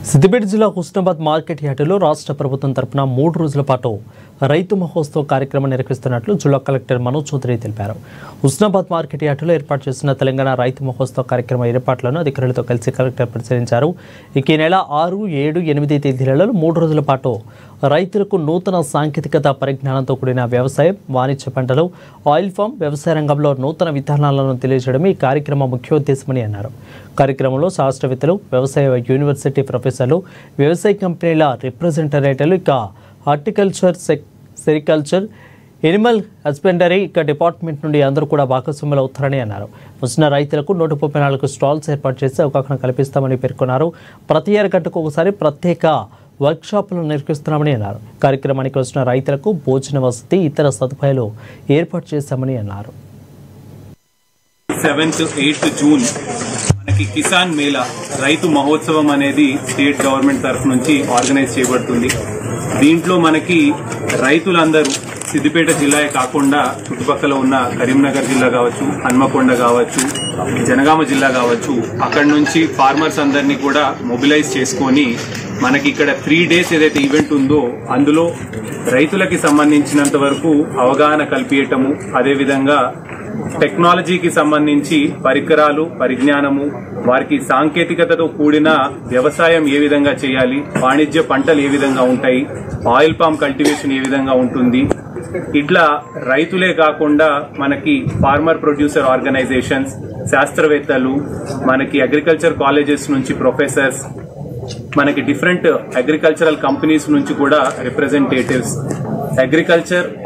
సిద్దిపేట జిల్లా హుస్నాబాద్ మార్కెట్ యార్డులో రాష్ట్ర ప్రభుత్వం తరపున 3 రోజుల పాటు రైతు మహోత్సవ కార్యక్రమం నిర్వహిస్తున్నట్లు జిల్లా కలెక్టర్ మనోజ్ చౌదరి తెలిపారు. హుస్నాబాద్ మార్కెట్ యార్డులో ఏర్పాటు చేసిన తెలంగాణ రైతు మహోత్సవ కార్యక్రమ ఏర్పాట్లను అధికారులతో కలిసి కలెక్టర్ పరిశీలించారు. ఈ నెల 6, 7, 8 తేదీలలో 3 రోజుల పాటు రైతులకు నూతన సాంకేతికత పరిజ్ఞానంతో కూడిన వ్యవసాయం, వాణిజ్య పంటలు, ఆయిల్ ఫామ్, వ్యవసాయ రంగంలో నూతన విధానాలను తెలియజేయడమే ఈ కార్యక్రమ ముఖ్య ఉద్దేశమని అన్నారు. కార్యక్రమంలో శాస్త్రవేత్తలు, వ్యవసాయ యూనివర్సిటీ ప్రొఫెసర్లు, వ్యవసాయ కంపెనీల రిప్రజెంటేటివ్లు, ఇక horticulture, sericulture, Animal husbandry department నుండి అందరూ కూడా భాగస్వాములు అవుతారని అన్నారు. వచ్చిన రైతులకు 134 స్టాల్స్ ఏర్పాటు చేసి అవకాశం కల్పిస్తామని పేర్కొన్నారు. ప్రతి 6 గంటలకు ఒకసారి ప్రత్యేక వర్క్షాపులను నిర్వహిస్తున్నామని అన్నారు. కార్యక్రమానికి వచ్చిన రైతులకు భోజన వసతి, ఇతర సదుపాయాలు ఏర్పాటు చేశామని అన్నారు. 7th, 8th జూన్ మనకి కిసాన్ మేళా రైతు మహోత్సవం అనేది స్టేట్ గవర్నమెంట్ తరఫు నుంచి ఆర్గనైజ్ చేయబడుతుంది. దీంట్లో మనకి రైతులందరూ సిద్దిపేట జిల్లాయే కాకుండా చుట్టుపక్కల ఉన్న కరీంనగర్ జిల్లా కావచ్చు, హన్మకొండ కావచ్చు, జనగామ జిల్లా కావచ్చు, అక్కడి నుంచి ఫార్మర్స్ అందరినీ కూడా మొబిలైజ్ చేసుకొని మనకి ఇక్కడ 3 days ఏదైతే ఈవెంట్ ఉందో అందులో రైతులకి సంబంధించినంత వరకు అవగాహన కల్పించటము, అదేవిధంగా టెక్నాలజీకి సంబంధించి పరికరాలు, పరిజ్ఞానము, వారికి సాంకేతికతతో కూడిన వ్యవసాయం ఏ విధంగా చేయాలి, వాణిజ్య పంటలు ఏ విధంగా ఉంటాయి, ఆయిల్ పామ్ కల్టివేషన్ ఏ విధంగా ఉంటుంది, ఇట్లా రైతులే కాకుండా మనకి ఫార్మర్ ప్రొడ్యూసర్ ఆర్గనైజేషన్స్, శాస్త్రవేత్తలు, మనకి అగ్రికల్చర్ కాలేజెస్ నుంచి ప్రొఫెసర్స్, మనకి డిఫరెంట్ అగ్రికల్చరల్ కంపెనీస్ నుంచి కూడా రిప్రజెంటేటివ్స్, అగ్రికల్చర్